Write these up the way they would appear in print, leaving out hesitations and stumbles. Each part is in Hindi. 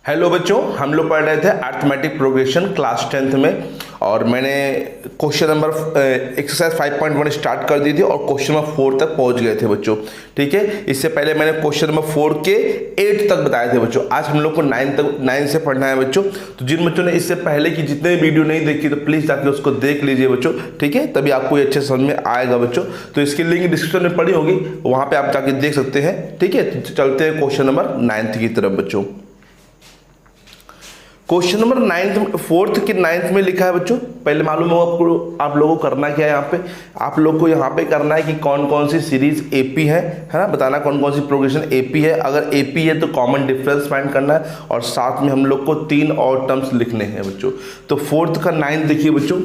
हेलो बच्चों, हम लोग पढ़ रहे थे अरिथमेटिक प्रोग्रेशन क्लास 10th में और मैंने क्वेश्चन नंबर एक्सरसाइज 5.1 स्टार्ट कर दी थी और क्वेश्चन नंबर 4 तक पहुंच गए थे बच्चों। ठीक है, इससे पहले मैंने क्वेश्चन नंबर 4 के 8 तक बताए थे बच्चों। आज हम लोग को 9 से पढ़ना है बच्चों। तो जिन बच्चों ने इससे पहले की जितने वीडियो नहीं देखी तो प्लीज़ जाके उसको देख लीजिए बच्चों। ठीक है, तभी आपको ये अच्छे समझ में आएगा बच्चों। तो इसकी लिंक डिस्क्रिप्शन में पड़ी होगी, वहाँ पर आप जाके देख सकते हैं। ठीक है, तो चलते हैं क्वेश्चन नंबर 9 की तरफ बच्चों। क्वेश्चन नंबर 4th के 9th में लिखा है बच्चों। पहले मालूम हो आपको, आप लोगों को करना क्या है यहाँ पे। आप लोग को यहाँ पे करना है कि कौन कौन सी सीरीज एपी है ना, बताना कौन कौन सी प्रोग्रेशन एपी है। अगर एपी है तो कॉमन डिफरेंस फाइंड करना है और साथ में हम लोग को 3 और टर्म्स लिखने हैं बच्चों। तो 4th का 9th देखिए बच्चों,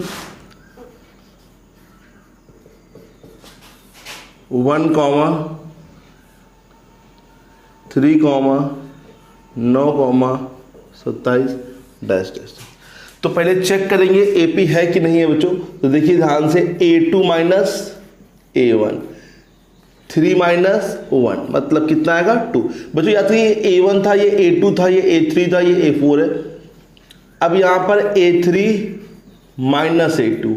1, 3, 9, 27 डैश डैश। तो पहले चेक करेंगे एपी है कि नहीं है बच्चों। तो देखिए ध्यान से, A2 माइनस A1, 3 माइनस 1 मतलब कितना आएगा 2 बच्चों। या तो ये A1 था, ये A2 था, ये A3 था, ये A4 है। अब यहां पर A3 माइनस A2,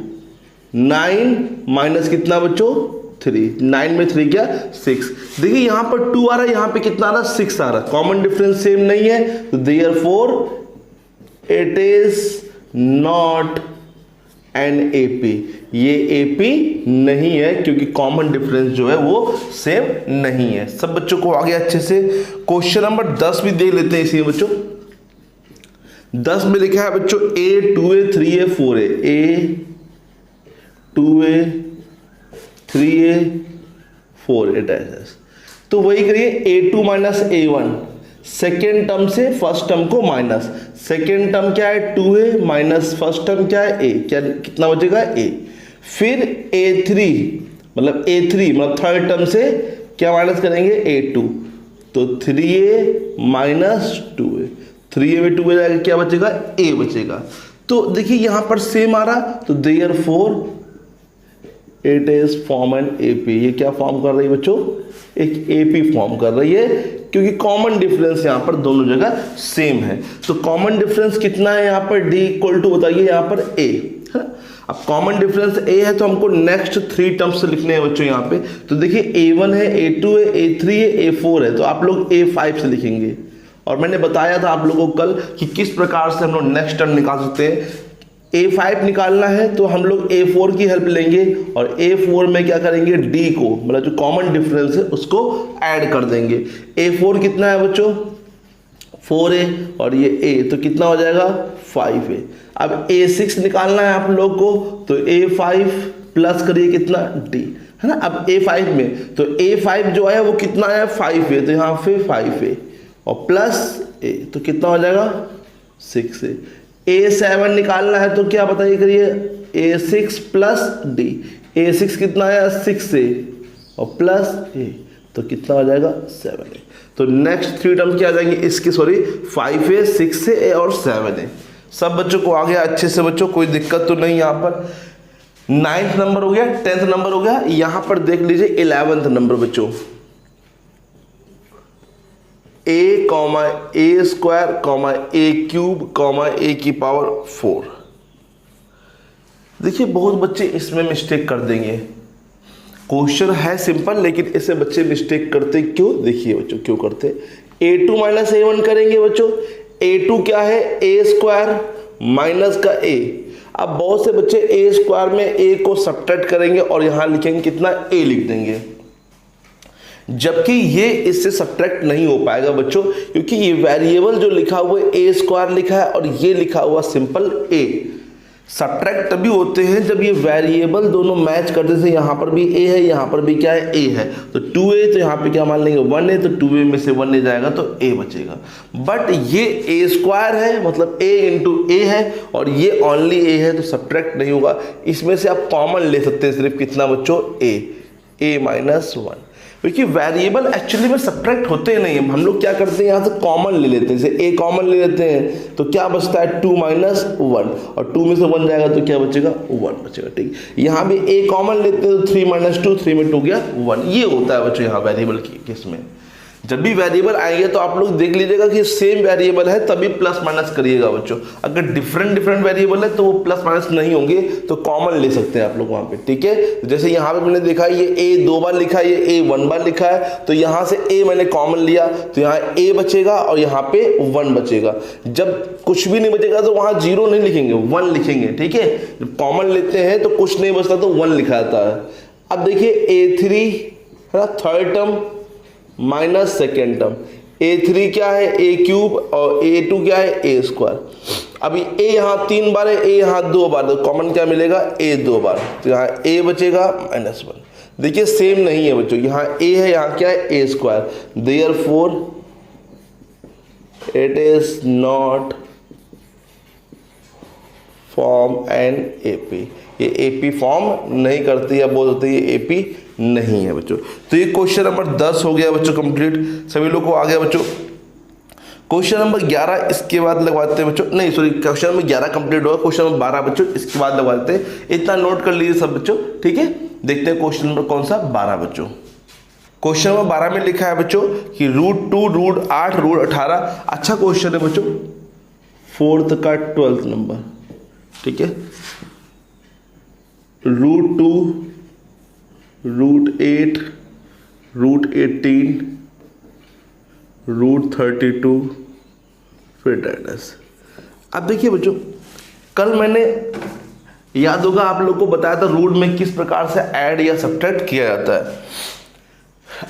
9 माइनस कितना बच्चों 3, 9 में 3 क्या 6। देखिए यहां पर 2 आ रहा है, यहां पे कितना आ रहा है 6 आ रहा है। कॉमन डिफरेंस सेम नहीं है, तो therefore it is not an AP. ये एपी नहीं है क्योंकि कॉमन डिफरेंस जो है वो सेम नहीं है। सब बच्चों को आगे अच्छे से क्वेश्चन नंबर 10 भी देख लेते हैं इसी में बच्चों। 10 में लिखा है बच्चों A, 2A, 3A, 4A, A, 2A, 3A, 4A dash. तो वही करिए, A2 minus A1, second term से फर्स्ट टर्म को माइनस। सेकेंड टर्म क्या है 2A माइनस फर्स्ट टर्म क्या है A, क्या कितना बचेगा A। फिर A3 मतलब थर्ड टर्म से क्या माइनस करेंगे A2, तो 3A माइनस 2A, 3A में 2A जाएगा, क्या बचेगा A बचेगा। तो देखिए यहां पर सेम आ रहा, तो therefore it is form an AP. ये क्या फॉर्म कर रही है बच्चों, एक एपी फॉर्म कर रही है क्योंकि कॉमन डिफरेंस यहां पर दोनों जगह सेम है। तो कॉमन डिफरेंस कितना है यहां पर, D इक्वल टू बताइए यहां पर A है। अब कॉमन डिफरेंस A है तो हमको नेक्स्ट 3 टर्म्स लिखने हैं बच्चों यहां पे। तो देखिए A1 है, A2 है, A3 है, A4 है, तो आप लोग A5 से लिखेंगे। और मैंने बताया था आप लोगों को कल कि किस प्रकार से हम लोग नेक्स्ट टर्म निकाल सकते हैं। A5 निकालना है तो हम लोग A4 की हेल्प लेंगे और A4 में क्या करेंगे, D को मतलब जो कॉमन डिफरेंस है उसको ऐड कर देंगे। A4 कितना है बच्चों 4A और ये A, तो कितना हो जाएगा 5A। अब A6 निकालना है आप लोग को, तो A5 प्लस करिए कितना D है ना। अब A5 में तो A5 जो है वो कितना है 5A, तो यहाँ पे 5A और प्लस A, तो कितना हो जाएगा 6A। A7 निकालना है तो क्या बताइए करिए, A6 प्लस D, A6 कितना है 6A और प्लस A, तो कितना हो जाएगा 7A। तो नेक्स्ट 3 टर्म क्या आ जाएंगे इसके, सॉरी 5A, 6A और 7A। सब बच्चों को आ गया अच्छे से बच्चों, कोई दिक्कत तो नहीं। यहाँ पर 9th नंबर हो गया, 10th नंबर हो गया। यहाँ पर देख लीजिए 11th नंबर बच्चों, A, A square, A cube, A की पावर 4। देखिए बहुत बच्चे इसमें मिस्टेक कर देंगे। क्वेश्चन है सिंपल लेकिन इसे बच्चे मिस्टेक करते क्यों, देखिए बच्चों क्यों करते। A2 माइनस A1 करेंगे बच्चों। A2 क्या है A स्क्वायर माइनस का A। अब बहुत से बच्चे A स्क्वायर में A को सब्ट्रैक्ट करेंगे और यहां लिखेंगे कितना A लिख देंगे, जबकि ये इससे सब्ट्रैक्ट नहीं हो पाएगा बच्चों, क्योंकि ये वेरिएबल जो लिखा हुआ है A स्क्वायर लिखा है और ये लिखा हुआ सिंपल A। सब्ट्रैक्ट तभी होते हैं जब ये वेरिएबल दोनों मैच करते से, यहाँ पर भी A है, यहाँ पर भी क्या है A है, तो 2A, तो यहाँ पे क्या मान लेंगे 1A, तो 2A में से 1A जाएगा तो A बचेगा। बट ये A स्क्वायर है मतलब A इंटू A है और ये ओनली A है, तो सब्ट्रैक्ट नहीं होगा। इसमें से आप कॉमन ले सकते हैं सिर्फ कितना बच्चों A माइनस 1, क्योंकि वेरिएबल एक्चुअली में सब्ट्रैक्ट होते नहीं है। हम लोग क्या करते हैं यहाँ से कॉमन ले लेते हैं, जैसे A कॉमन ले लेते हैं तो क्या बचता है 2 माइनस 1 और 2 में से 1 जाएगा तो क्या बचेगा 1 बचेगा। ठीक, यहाँ भी A कॉमन लेते हैं तो 3 माइनस 2, 3 में 2 गया 1। ये होता है बच्चों यहाँ वेरिएबल की केस में। जब भी वेरिएबल आएंगे तो आप लोग देख लीजिएगा कि सेम वेरिएबल है तभी प्लस माइनस करिएगा बच्चों। अगर डिफरेंट वेरिएबल है तो वो प्लस माइनस नहीं होंगे, तो कॉमन ले सकते हैं आप लोग वहां पे, ठीक है। जैसे यहाँ पे मैंने देखा ये a 2 बार लिखा है, ये a 1 बार लिखा है, तो यहाँ से a मैंने कॉमन लिया तो यहाँ a बचेगा और यहाँ पे 1 बचेगा। जब कुछ भी नहीं बचेगा तो वहां 0 नहीं लिखेंगे, 1 लिखेंगे, ठीक है। जब कॉमन लेते हैं तो कुछ नहीं बचता तो 1 लिखा जाता है। अब देखिए a3 है ना, third term minus second term, a3 क्या है a क्यूब और a2 क्या है a स्क्वायर। अभी a यहाँ 3 बार है, a यहाँ 2 बार, तो कॉमन क्या मिलेगा a 2 बार, तो यहाँ a बचेगा -1। देखिए सेम नहीं है बच्चों, यहाँ a है, यहाँ क्या है a square, therefore it is not form an AP। ये AP फॉर्म नहीं करती है, बोल देते ये AP नहीं है बच्चों। तो ये क्वेश्चन नंबर 10 हो गया बच्चों कंप्लीट, सभी लोग को आ गया बच्चों। क्वेश्चन नंबर 11 इसके बाद लगवाते हैं बच्चों, नहीं सॉरी, क्वेश्चन नंबर 11 कंप्लीट होगा, क्वेश्चन नंबर 12 बच्चों इसके बाद लगवाते हैं। इतना नोट कर लीजिए सब बच्चों, ठीक है। देखते हैं क्वेश्चन नंबर कौन सा, 12 बच्चों। क्वेश्चन नंबर 12 में लिखा है बच्चों कि √2 √8 √18। अच्छा क्वेश्चन है बच्चों, 4th का 12th नंबर, ठीक है। √2 √8 √18 √32 फिर माइनस। अब देखिए बच्चों, कल मैंने याद होगा आप लोग को बताया था रूट में किस प्रकार से ऐड या सब्ट्रैक्ट किया जाता है।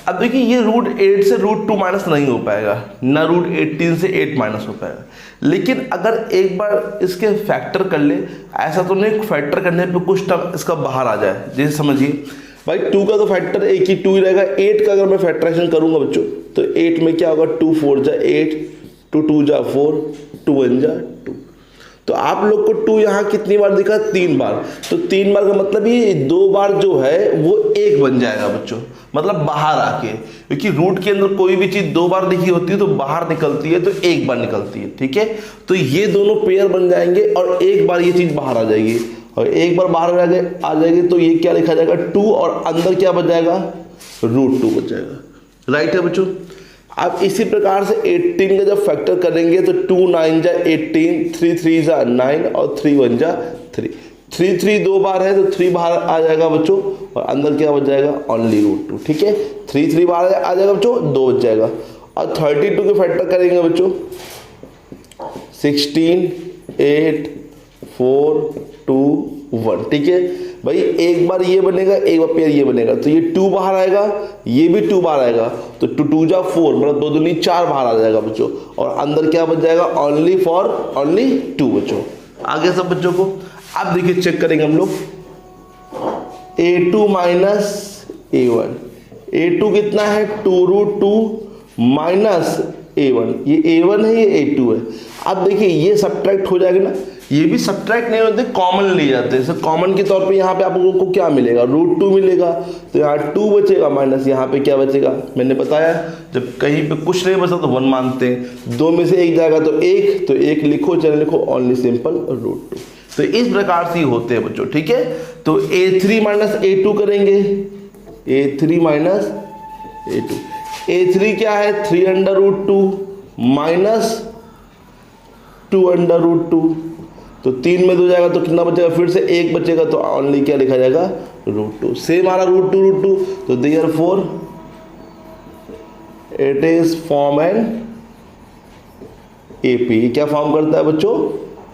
अब देखिए ये √8 से √2 माइनस नहीं हो पाएगा, ना √18 से 8 माइनस हो पाएगा। लेकिन अगर एक बार इसके फैक्टर कर ले, ऐसा तो नहीं फैक्टर करने पे कुछ टर्म इसका बाहर आ जाए। जैसे समझिए भाई 2 का तो फैक्टर एक ही 2 ही रहेगा, 8 का अगर मैं फैक्टराइजेशन करूंगा बच्चों तो 8 में क्या होगा, 2 4 जा 8, 2 2 जा 4, 2 1 जा 2। तो आप लोग को 2 यहाँ कितनी बार दिखा, 3 बार। तो 3 बार का मतलब ये 2 बार जो है वो 1 बन जाएगा बच्चों, मतलब बाहर आके, क्योंकि रूट के अंदर कोई भी चीज 2 बार लिखी होती है तो बाहर निकलती है तो 1 बार निकलती है, ठीक है। तो ये दोनों पेयर बन जाएंगे और 1 बार ये चीज बाहर आ जाएगी, और 1 बार बाहर आ जाएगी तो ये क्या लिखा जाएगा 2, और अंदर क्या बच जाएगा, √2 बच जाएगा, राइट है बच्चों। अब इसी प्रकार से 18 का जब फैक्टर करेंगे तो 2 9 जा 18, 3 3 जा 9 और 3 1 जा 3। 3 3 2 बार है तो 3 बाहर आ जाएगा बच्चों, और अंदर क्या बच जाएगा, ओनली √2, ठीक है। 3 3 बाहर आ जाएगा बच्चों, 2 बच जाएगा। और 32 के फैक्टर करेंगे बच्चों, 16 8 4 2 1, ठीक है भाई। एक बार ये बनेगा, एक बार पेयर ये बनेगा, तो ये 2 बाहर आएगा, ये भी 2 बाहर आएगा, तो 2 2 जा 4, मतलब 2 दूनी 4 बाहर आ जाएगा बच्चों, और अंदर क्या बच जाएगा, ओनली 2 बच्चों। आगे सब बच्चों को अब देखिए चेक करेंगे हम लोग, a2 माइनस a1, a2 कितना है 2√2 माइनस a1, ये a1 है ये a2 है। अब देखिए ये सब्ट्रैक्ट हो जाएगा ना, ये भी सब्ट्रैक्ट नहीं होते, कॉमन ले जाते हैं। कॉमन के तौर पे यहाँ पे आप लोगों को क्या मिलेगा, √2 मिलेगा, तो यहाँ 2 बचेगा माइनस यहाँ पे क्या बचेगा, मैंने बताया जब कहीं पे कुछ नहीं बचा तो 1 मानते हैं, 2 में से 1 जाएगा तो 1, तो 1 लिखो, चले लिखो, ओनली सिंपल √2। तो इस प्रकार से होते हैं बच्चों, ठीक है। तो a3 माइनस a2 करेंगे, a3 माइनस a2, a3 क्या है 3√2 माइनस 2√2, तो 3 में 2 जाएगा तो कितना बचेगा, फिर से 1 बचेगा, तो ओनली क्या लिखा जाएगा, √2। सेम आ रहा √2, तो therefore it is form an AP। क्या फॉर्म करता है बच्चों,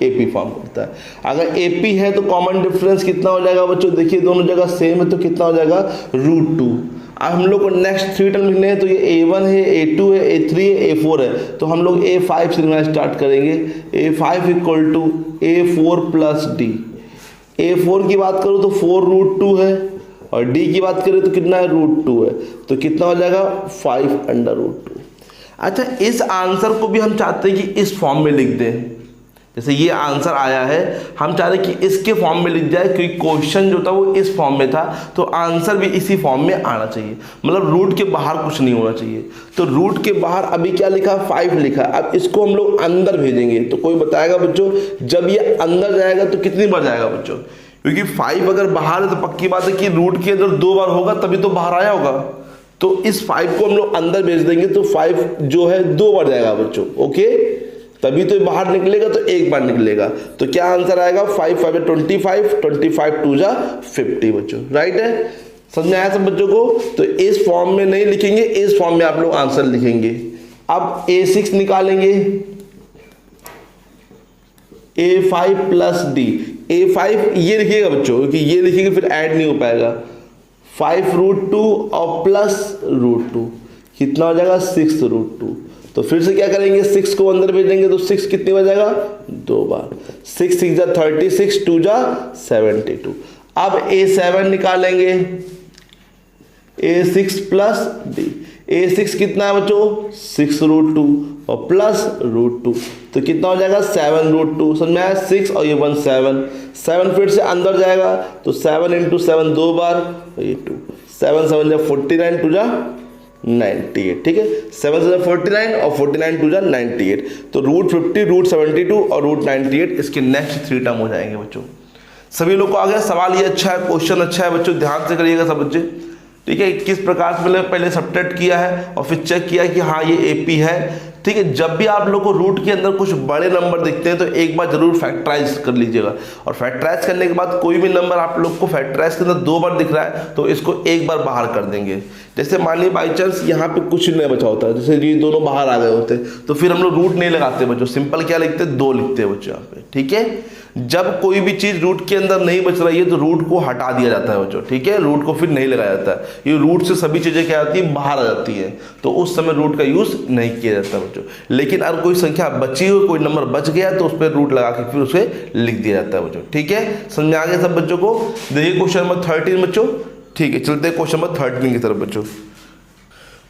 AP फॉर्म करता है। अगर AP है तो कॉमन डिफरेंस कितना हो जाएगा बच्चों, देखिए दोनों जगह सेम है तो कितना हो जाएगा, √2। अब हम लोग को नेक्स्ट 3 टर्म लिखने हैं, तो ये a1 है, a2 है, a3 है, a4 है, तो हम लोग a5 से लिखना स्टार्ट करेंगे। a5 equal to a4 plus d। a4 की बात करूँ तो 4√2 है, और d की बात करें तो कितना है, √2 है, तो कितना हो जाएगा 5√2। अच्छा, इस आंसर को भी हम चाहते हैं कि इस फॉर्म में लिख दें, जैसे ये आंसर आया है हम चाह रहे कि इसके फॉर्म में लिख जाए, क्योंकि क्वेश्चन जो था वो इस फॉर्म में था, तो आंसर भी इसी फॉर्म में आना चाहिए, मतलब रूट के बाहर कुछ नहीं होना चाहिए। तो रूट के बाहर अभी क्या लिखा, 5 लिखा। अब इसको हम लोग अंदर भेजेंगे, तो कोई बताएगा बच्चों जब ये अंदर जाएगा तो कितनी बार जाएगा बच्चों, क्योंकि 5 अगर बाहर है तो पक्की बात है कि रूट के अंदर 2 बार होगा तभी तो बाहर आया होगा, तो इस 5 को हम लोग अंदर भेज देंगे तो 5 जो है 2 बार जाएगा बच्चों, ओके, तभी तो बाहर निकलेगा, तो एक बार निकलेगा। तो क्या आंसर आएगा, 5 5 25, 25 2 जा 50 बच्चों, राइट है। समझ में आया सब बच्चों को। तो इस फॉर्म में नहीं लिखेंगे, इस फॉर्म में आप लोग आंसर लिखेंगे। अब A6 निकालेंगे, A5 प्लस D, A5 ये लिखिएगा बच्चों, क्योंकि ये लिखेंगे फिर ऐड नहीं हो पाएगा। 5√2 और प्लस √2 कितना हो जाएगा, 6√2। तो फिर से क्या करेंगे, 6 को अंदर भेजेंगे तो 6 कितनी बार जाएगा, 2 बार। 6 6 जा 36, 2 जा 72। अब A7 निकालेंगे, A6 प्लस D, A6 कितना है बच्चों, 6√2 और प्लस √2, तो कितना हो जाएगा 7√2। समझ में आया, 6 और ये 1 7, 7 फिर से अंदर जाएगा तो 7 × 7 2 बार, ये 2, 7 7 जा 49, 2 जा 98, ठीक है। 7 7 49 और 49 2 जा 98, तो √50, √72 और √98 इसके नेक्स्ट 3 टर्म हो जाएंगे बच्चों। सभी लोग को आ गया। सवाल ये अच्छा है, क्वेश्चन अच्छा है बच्चों, ध्यान से करिएगा सब बच्चे, ठीक है। किस प्रकार से पहले सब्ट्रैक्ट किया है और फिर चेक किया कि हाँ ये AP है, ठीक है। जब भी आप लोग को रूट के अंदर कुछ बड़े नंबर दिखते हैं तो एक बार जरूर फैक्टराइज कर लीजिएगा, और फैक्टराइज करने के बाद कोई भी नंबर आप लोग को फैक्टराइज के अंदर 2 बार दिख रहा है तो इसको एक बार बाहर कर देंगे। जैसे मान लीजिए बाई चांस यहाँ पे कुछ नहीं बचा होता है, जैसे ये दोनों बाहर आ गए होते तो फिर हम लोग रूट नहीं लगाते बच्चों, सिंपल क्या लिखते हैं, 2 लिखते हैं बच्चों यहाँ पे, ठीक है। जब कोई भी चीज रूट के अंदर नहीं बच रही है तो रूट को हटा दिया जाता है बच्चों, ठीक है, रूट को फिर नहीं लगाया जाता है। ये रूट से सभी चीजें क्या आती है, बाहर आ जाती है, तो उस समय रूट का यूज नहीं किया जाता बच्चों। लेकिन अगर कोई संख्या बची हुई, कोई नंबर बच गया तो उस पर रूट लगा के फिर उसे लिख दिया जाता है बच्चों, ठीक है। समझ में आ गया सब बच्चों को। देखिए क्वेश्चन नंबर 13 बच्चों, ठीक है, चलते हैं क्वेश्चन नंबर 13 की तरफ बच्चों।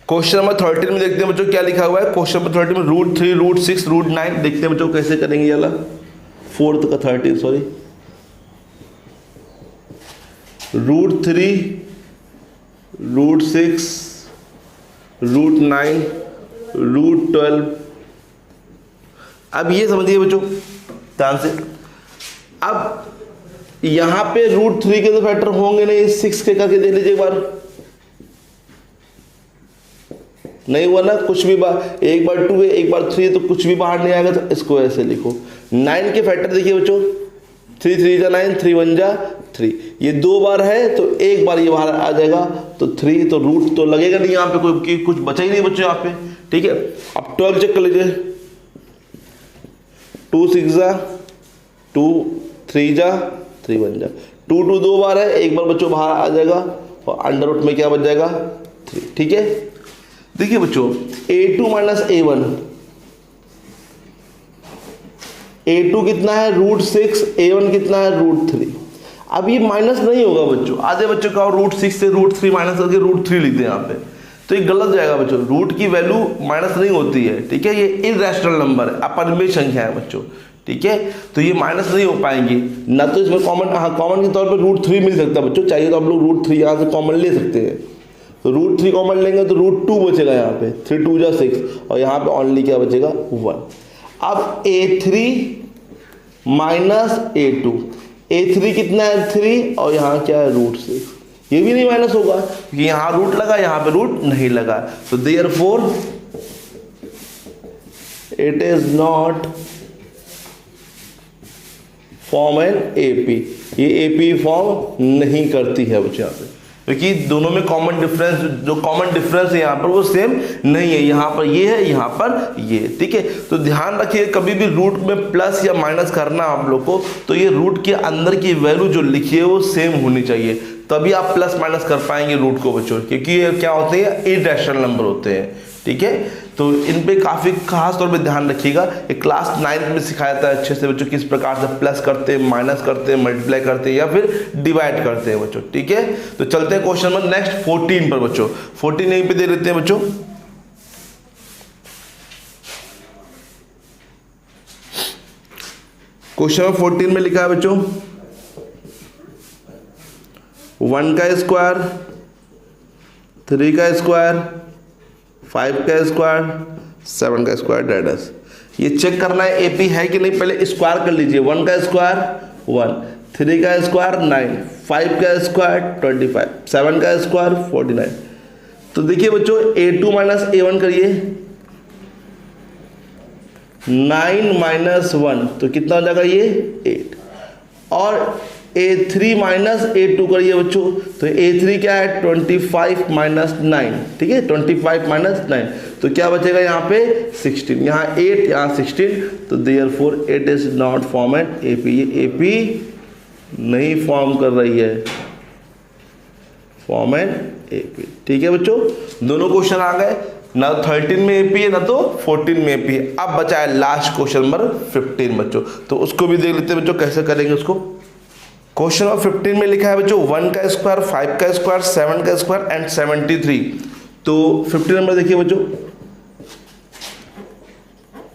क्वेश्चन नंबर 13 में देखते हैं बच्चों क्या लिखा हुआ है। क्वेश्चन नंबर 13 में √3, √6, √9, देखते हैं बच्चों कैसे करेंगे ये वाला, 4th का 13 सॉरी, √3, √6, √9, √12। अब ये समझिए बच्चों ध्यान से, अब यहां पे √3 के तो फैक्टर होंगे नहीं, 6 के करके देख लीजिए एक बार, नहीं हुआ ना, कुछ भी एक बार 2 है एक बार 3 है तो कुछ भी बाहर नहीं आएगा, तो इसको ऐसे लिखो। 9 के फैक्टर देखिए बच्चों, 3 3 जा 9, 3 1 जा 3, ये 2 बार है तो एक बार ये बाहर आ जाएगा, तो 3, तो रूट तो लगेगा नहीं यहाँ पे, कोई कुछ बचा ही नहीं बच्चों यहाँ पे, ठीक है। अब 12 चेक कर लीजिए, 2 6 जा 2, 3 जा 3 1 जा, 2 2 2 बार है, एक बार बच्चों बाहर आ जाएगा और अंडर रूट में क्या बच जाएगा 3, ठीक है। देखिए बच्चों A2 माइनस A1, A2 कितना है √6, A1 कितना है √3। अब ये माइनस नहीं होगा बच्चों, आधे बच्चों का √6 से √3 माइनस करके √3 लिखते हैं यहाँ पे, तो ये गलत जाएगा बच्चों। रूट की वैल्यू माइनस नहीं होती है, ठीक है, ये इररेशनल नंबर है, अपरिमेय संख्या है बच्चों, ठीक है, तो ये माइनस नहीं हो पाएंगी ना। तो इसमें कॉमन, हाँ कॉमन के तौर पर √3 मिल सकता है बच्चों, चाहिए तो आप लोग √3 यहाँ से कॉमन ले सकते हैं, तो √3 कॉमन लेंगे तो √2 बचेगा यहाँ पे, 3 2 जा 6 और यहाँ पे ओनली क्या बचेगा 1। अब A3 माइनस A2, A3 कितना है 3 और यहाँ क्या है √6, ये भी नहीं माइनस होगा क्योंकि यहाँ रूट लगा, यहाँ पे रूट नहीं लगा, तो therefore it is not form an AP, ये AP फॉर्म नहीं करती है बच्चे यहाँ पे, क्योंकि दोनों में कॉमन डिफरेंस, जो कॉमन डिफरेंस है यहाँ पर वो सेम नहीं है, यहाँ पर ये है, यहाँ पर ये, ठीक है। तो ध्यान रखिए कभी भी रूट में प्लस या माइनस करना आप लोग को, तो ये रूट के अंदर की वैल्यू जो लिखी है वो सेम होनी चाहिए, तभी आप प्लस माइनस कर पाएंगे रूट को बच्चों, क्योंकि ये क्या होते हैं, इररेशनल नंबर होते हैं, ठीक है। तो इन पे काफ़ी खास तौर पे ध्यान रखिएगा, एक क्लास 9 में सिखाया जाता है अच्छे से बच्चों, किस प्रकार से प्लस करते हैं, माइनस करते हैं, मल्टीप्लाई करते हैं या फिर डिवाइड करते हैं बच्चों, ठीक है। तो चलते हैं क्वेश्चन नंबर नेक्स्ट 14 पर बच्चों, 14 यहीं पे दे देते हैं बच्चों। क्वेश्चन नंबर 14 में लिखा है बच्चों 1 का स्क्वायर, 3 का स्क्वायर, 5 का स्क्वायर, 7 का स्क्वायर डेडस। ये चेक करना है AP है कि नहीं, पहले स्क्वायर कर लीजिए। 1 का स्क्वायर 1, 3 का स्क्वायर 9, 5 का स्क्वायर 25, 7 का स्क्वायर 49, तो देखिए बच्चों A2 माइनस A1 करिए, 9 माइनस 1 तो कितना हो जाएगा ये 8, और A3 माइनस A2 करिए बच्चों, तो A3 क्या है 25 माइनस 9, ठीक है 25 माइनस 9, तो क्या बचेगा यहाँ पे 16, यहाँ 8 यहाँ 16, तो therefore it is not form an AP, ये AP नहीं फॉर्म कर रही है, फॉर्म एन AP। ठीक है बच्चों, दोनों क्वेश्चन आ गए, ना 13 में AP है ना तो 14 में AP है। अब बचा है लास्ट क्वेश्चन नंबर 15 बच्चों, तो उसको भी देख लेते हैं बच्चों कैसे करेंगे उसको। क्वेश्चन नंबर 15 में लिखा है बच्चों 1 का स्क्वायर, 5 का स्क्वायर, 7 का स्क्वायर एंड 73। तो 15 नंबर देखिए बच्चों,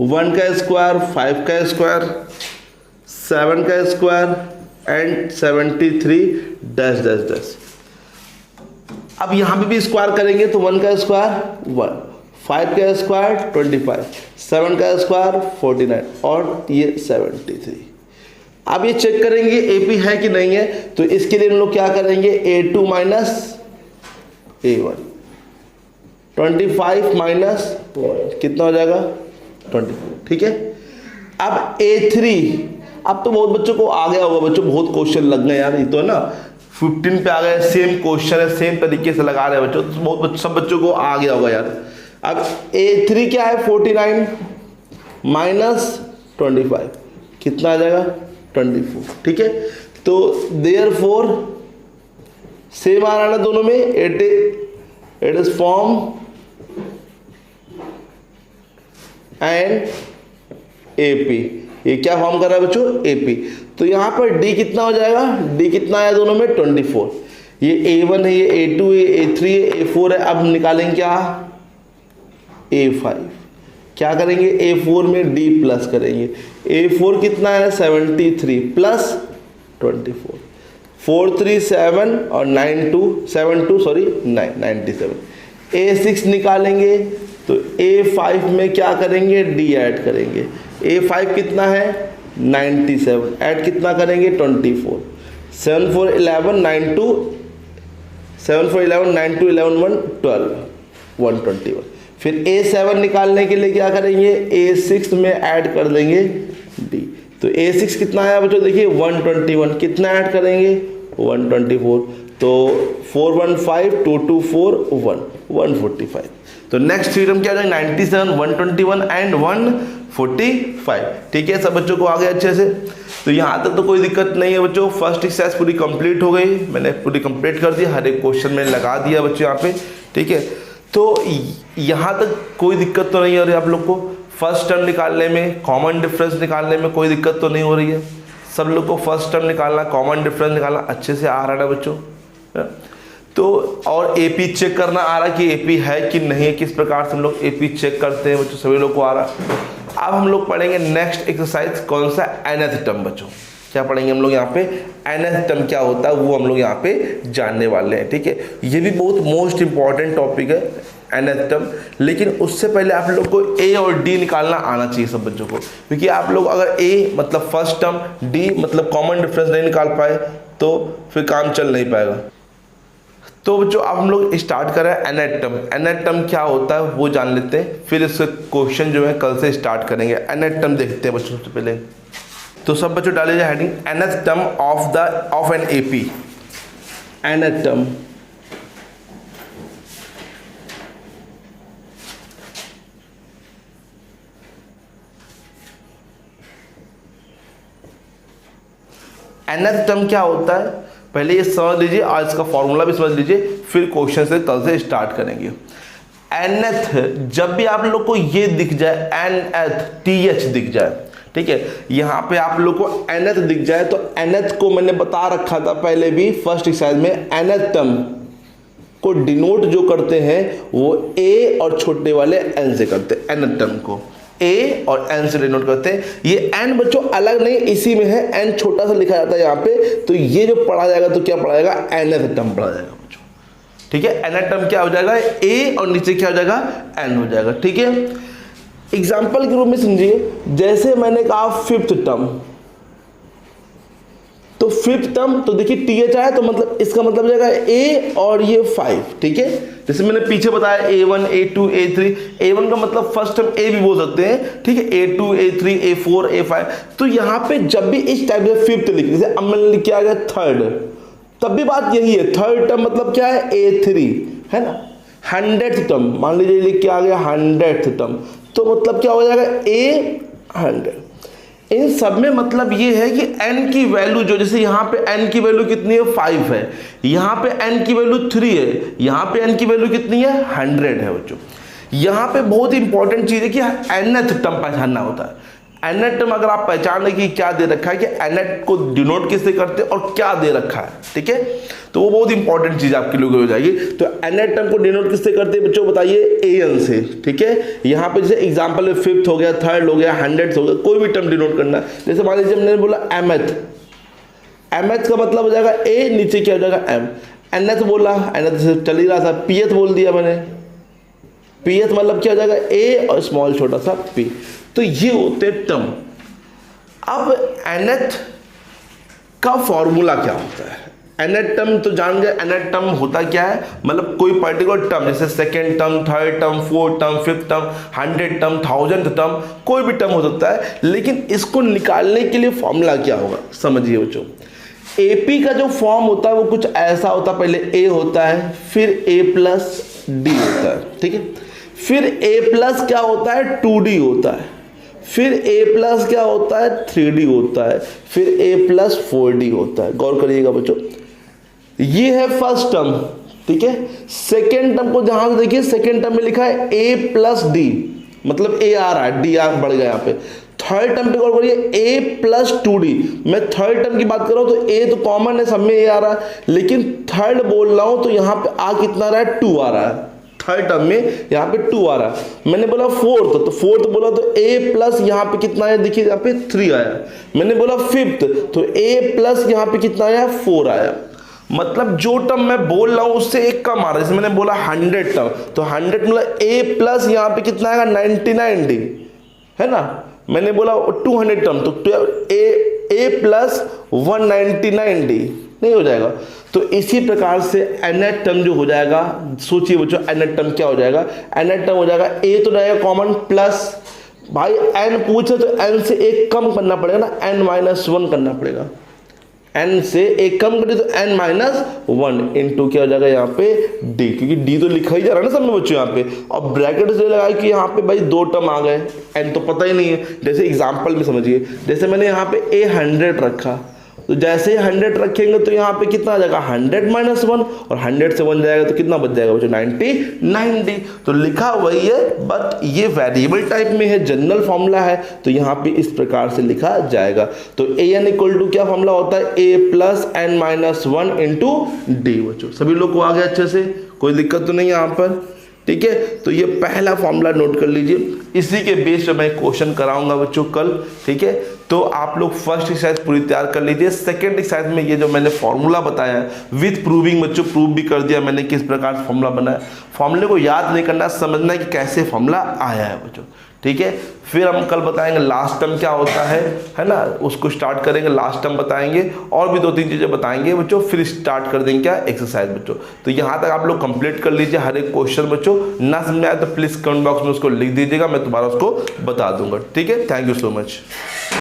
1 का स्क्वायर, 5 का स्क्वायर, 7 का square and 73 dash dash dash. अब यहां पे भी स्क्वायर करेंगे तो 1 का स्क्वायर 1, 5 का स्क्वायर 25, 7 का स्क्वायर 49 और ये 73। अब ये चेक करेंगे AP है कि नहीं है, तो इसके लिए हम लोग क्या करेंगे A2 माइनस A1, 25 माइनस 1 कितना हो जाएगा 24, ठीक है। अब A3, अब तो बहुत बच्चों को आ गया होगा बच्चों, बहुत क्वेश्चन लग गए यार, ये तो है ना 15 पे आ गए, सेम क्वेश्चन है, सेम तरीके से लगा रहे हैं बच्चों, तो बहुत सब बच्चों को आ गया होगा यार। अब A3 क्या है 49 माइनस 25 कितना आ जाएगा 24, ठीक है। तो देयरफॉर सेम आ रहा है ना दोनों में, it is form and AP, ये क्या फॉर्म कर रहा है बच्चों AP। तो यहां पर D कितना हो जाएगा, D कितना आया दोनों में 24, ये A1 है, ये A2 है, A3 है, A4 है। अब निकालेंगे क्या A5, क्या करेंगे A4 में D प्लस करेंगे, A4 कितना है 73 प्लस 24, 4 3 7 और 9 2 7 2 सॉरी 9 97। A6 निकालेंगे तो A5 में क्या करेंगे D ऐड करेंगे, A5 कितना है 97, ऐड कितना करेंगे 24, 7 4 11 9 2 7 4 11 9 2 11 1 12 121। फिर A7 निकालने के लिए क्या करेंगे A6 में ऐड कर देंगे D, तो A6 कितना आया बच्चों देखिए 121, कितना ऐड करेंगे 124, तो 415 224 1 145। तो नेक्स्ट थ्योरम क्या हो जाएगा 97 121 एंड 145, ठीक है। सब बच्चों को आ गया अच्छे से, तो यहाँ तक तो कोई दिक्कत नहीं है बच्चों। फर्स्ट एक्सरसाइज पूरी कंप्लीट हो गई, मैंने पूरी कंप्लीट कर दी, हर एक क्वेश्चन में लगा दिया बच्चों यहाँ पे, ठीक है। तो यहाँ तक कोई दिक्कत तो नहीं हो रही आप लोग को, फर्स्ट टर्म निकालने में, कॉमन डिफरेंस निकालने में कोई दिक्कत तो नहीं हो रही है। सब लोग को फर्स्ट टर्म निकालना, कॉमन डिफरेंस निकालना अच्छे से आ रहा है बच्चों। तो और AP चेक करना आ रहा है कि AP है कि नहीं है, किस प्रकार से हम लोग AP चेक करते हैं बच्चों, सभी लोग को आ रहा। अब हम लोग पढ़ेंगे नेक्स्ट एक्सरसाइज, कौन सा nth टर्म बच्चों, क्या पढ़ेंगे हम लोग यहाँ पे nth टर्म क्या होता है वो हम लोग यहाँ पे जानने वाले हैं, ठीक है। ये भी बहुत मोस्ट इंपॉर्टेंट टॉपिक है nth टर्म, लेकिन उससे पहले आप लोग को A और D निकालना आना चाहिए सब बच्चों को, क्योंकि आप लोग अगर A मतलब फर्स्ट टर्म, D मतलब कॉमन डिफरेंस नहीं निकाल पाए तो फिर काम चल नहीं पाएगा। तो बच्चों अब हम लोग स्टार्ट कर रहे हैं nth टर्म। nth टर्म क्या होता है वो जान लेते हैं, फिर इसके क्वेश्चन जो है कल से स्टार्ट करेंगे। nth टर्म देखते हैं बच्चों सबसे पहले, तो सब बच्चों डालिए heading nth term of an AP। nth term nth term क्या होता है पहले ये समझ लीजिए, आज इसका फॉर्मूला भी समझ लीजिए, फिर क्वेश्चन से कल से स्टार्ट करेंगे। nth, जब भी आप लोग को ये दिख जाए nth th दिख जाए, ठीक है, यहाँ पे आप लोग को nth दिख जाए, तो nth को मैंने बता रखा था पहले भी फर्स्ट एक्सरसाइज में, nth टर्म को डिनोट जो करते हैं वो a और छोटे वाले n से करते हैं। nth टर्म को A और N से डिनोट करते हैं। ये N बच्चों अलग नहीं, इसी में है, N छोटा सा लिखा जाता है यहाँ पे, तो ये जो पढ़ा जाएगा तो क्या पढ़ा जाएगा nth टर्म पढ़ा जाएगा बच्चों, ठीक है। nth टर्म क्या हो जाएगा A और नीचे क्या हो जाएगा N हो जाएगा, ठीक है। एग्जाम्पल के रूप में समझिए, जैसे मैंने कहा फिफ्थ टर्म, तो तो फिफ्थ टर्म तो देखिए टी एच आया, तो मतलब इसका मतलब हो जाएगा ए और ये 5, ठीक है। जैसे मैंने पीछे बताया A1 A2 A3, A1 का मतलब फर्स्ट टर्म ए भी बोल सकते हैं, ठीक है, A2 A3 A4 A5। तो यहाँ पे जब भी इस टाइप से फिफ्थ लिख, जैसे अब मैंने लिख के आ गया थर्ड, तब भी बात यही है, थर्ड टर्म मतलब क्या है A3, है ना। 100th टर्म मान लीजिए लिख के आ गया 100th टर्म, तो मतलब क्या हो जाएगा A100। इन सब में मतलब ये है कि n की वैल्यू जो, जैसे यहाँ पे n की वैल्यू कितनी है 5 है, यहाँ पे n की वैल्यू 3 है, यहाँ पे n की वैल्यू कितनी है 100 है बच्चों। यहाँ पे बहुत इंपॉर्टेंट चीज है कि nth टर्म पहचानना होता है। nth टर्म अगर आप पहचान लें कि क्या दे रखा है, कि nth को डिनोट किससे करते हैं और क्या दे रखा है, ठीक है, तो वो बहुत इंपॉर्टेंट चीज आपके लिए हो जाएगी। तो nth टर्म को डिनोट किससे करते हैं बच्चों, बताइए an से, ठीक है। यहाँ पे जैसे एग्जांपल में फिफ्थ हो गया, थर्ड हो गया, 100th हो गया, कोई भी टर्म डिनोट करना है। जैसे मान लीजिए मैंने बोला mth, mth का मतलब हो जाएगा a, नीचे क्या हो जाएगा m। nth बोला, nth से चल ही रहा था, pth बोल दिया मैंने, pth मतलब क्या हो जाएगा a और स्मॉल छोटा सा p। तो ये होते टर्म। अब nth का फॉर्मूला क्या होता है, nth टर्म तो जान गए, nth टर्म होता क्या है, मतलब कोई पर्टिकुलर टर्म, जैसे second term, third term, fourth term, fifth term, 100 term, 1000 term, कोई भी टर्म हो सकता है। लेकिन इसको निकालने के लिए फॉर्मूला क्या होगा, समझिए बच्चों। एपी का जो फॉर्म होता है वो कुछ ऐसा होता है, पहले ए होता है, फिर ए प्लस डी होता है, ठीक है, फिर ए प्लस क्या होता है 2d होता है, फिर a प्लस क्या होता है 3d होता है, फिर a प्लस 4d होता है। गौर करिएगा बच्चों, ये है फर्स्ट टर्म, ठीक है। सेकेंड टर्म को जहां से देखिए, सेकेंड टर्म में लिखा है a प्लस डी, मतलब a आ रहा है, d आ बढ़ गया यहाँ पे। थर्ड टर्म पे गौर करिए, a प्लस 2d, मैं थर्ड टर्म की बात कर रहा हूं तो a तो कॉमन है, सब में a आ रहा है, लेकिन थर्ड बोल रहा हूं तो यहाँ पे आ कितना रहा है 2 आ रहा है, थर्ड टर्म में यहाँ पे 2 आ रहा है। मैंने बोला फोर्थ, तो फोर्थ बोला तो a प्लस यहाँ पे कितना है, देखिए यहाँ पे 3 आया। मैंने बोला फिफ्थ, तो a प्लस यहाँ पे कितना आया 4 आया। मतलब जो टर्म मैं बोल रहा हूँ उससे एक कम आ रहा है। जैसे मैंने बोला 100 टर्म, तो 100 मतलब a प्लस यहाँ पे कितना आएगा 99d, है ना। मैंने बोला 200 टर्म, तो a प्लस 199d नहीं हो जाएगा। तो इसी प्रकार से nth टर्म जो हो जाएगा, सोचिए बच्चों nth टर्म क्या हो जाएगा, nth टर्म हो जाएगा a तो रहेगा कॉमन प्लस, भाई n पूछे तो n से एक कम करना पड़ेगा ना, n-1 करना पड़ेगा, n से एक कम करिए तो n-1 इंटू क्या हो जाएगा यहाँ पे d, क्योंकि d तो लिखा ही जा रहा है ना सब में बच्चों यहाँ पे। और ब्रैकेट से लगाया कि यहाँ पे भाई 2 टर्म आ गए, n तो पता ही नहीं है। जैसे एग्जांपल में समझिए, जैसे मैंने यहाँ पे a 100 रखा, तो जैसे ही 100 रखेंगे तो यहाँ पे कितना आ जाएगा 100-1, और 100 से 1 जाएगा तो कितना बच जाएगा बच्चों 99d। तो लिखा वही है, बट ये वेरिएबल टाइप में है, जनरल फॉर्मूला है, तो यहाँ पे इस प्रकार से लिखा जाएगा। तो an इक्वल टू क्या फॉर्मूला होता है, a plus n-1 into D. बच्चों सभी लोग को आ गया अच्छे से, कोई दिक्कत तो नहीं यहाँ पर, ठीक है। तो ये पहला फॉर्मूला नोट कर लीजिए, इसी के बेस पे मैं क्वेश्चन कराऊंगा बच्चों कल, ठीक है। तो आप लोग फर्स्ट एक्सरसाइज पूरी तैयार कर लीजिए। सेकंड एक्सरसाइज में ये जो मैंने फॉर्मूला बताया है विथ प्रूविंग, बच्चों प्रूव भी कर दिया मैंने किस प्रकार से फॉर्मूला बनाया। फॉर्मूले को याद नहीं करना, समझना है कि कैसे फॉर्मूला आया है बच्चों, ठीक है। फिर हम कल बताएंगे लास्ट टर्म क्या होता है ना, उसको स्टार्ट करेंगे, लास्ट टर्म बताएंगे, और भी 2-3 चीज़ें बताएंगे बच्चों, फिर स्टार्ट कर देंगे क्या एक्सरसाइज बच्चों। तो यहाँ तक आप लोग कंप्लीट कर लीजिए हर एक क्वेश्चन बच्चों। ना समझ में आए तो प्लीज़ कमेंट बॉक्स में उसको लिख दीजिएगा, मैं दोबारा उसको बता दूंगा, ठीक है। Thank you so much.